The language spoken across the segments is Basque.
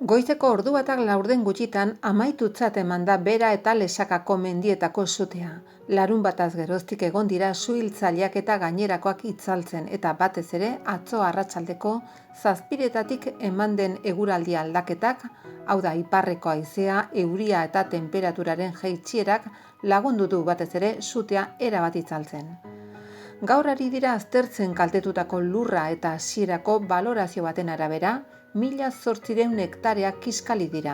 Goizeko ordu batak laurden gutxitan amaitutzat eman da Bera eta Lesakako mendietako sutea. Larunbataz geroztik egon dira su-hiltzaileak eta gainerakoak itzaltzen eta batez ere atzo arratsaldeko 7:00 eman den eguraldi aldaketak, hau da iparreko haizea, euria eta tenperaturaren jaitsierak lagundu du batez ere sutea erabat itzaltzen. Gaur ari dira aztertzen kaltetutako lurra eta hasierako balorazio baten arabera, 1.800 hektareak kiskali dira.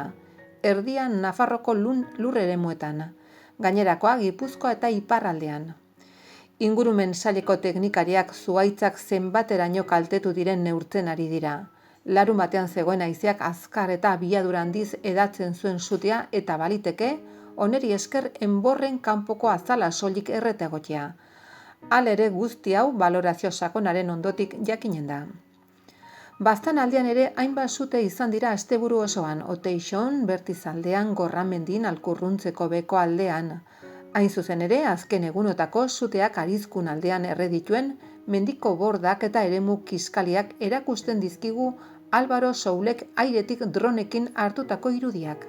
Erdian Nafarroko lur eremuetan, gainerakoa Gipuzkoa eta iparraldean. Ingurumen saileko teknikariak zuhaitzak zenbateraino kaltetu diren neurtzen ari dira. Larunbatean zegoen haizeak azkar eta abiadura handiz edatzen zuen sutea eta baliteke, oneri esker enborren kanpoko azala soilik erreta egotea. Halere guzti hau balorazio sakonaren ondotik jakinen da. Baztan aldean ere hainbat sute izan dira asteburu osoan, Oteixon, Bertizaldean, Gorramendin, Alkurruntzeko beko aldean. Hain zuzen ere, azken egunotako suteak Arizkun aldean erredituen, mendiko bordak eta eremu kiskaliak erakusten dizkigu Álvaro Soulek airetik dronekin hartutako irudiak.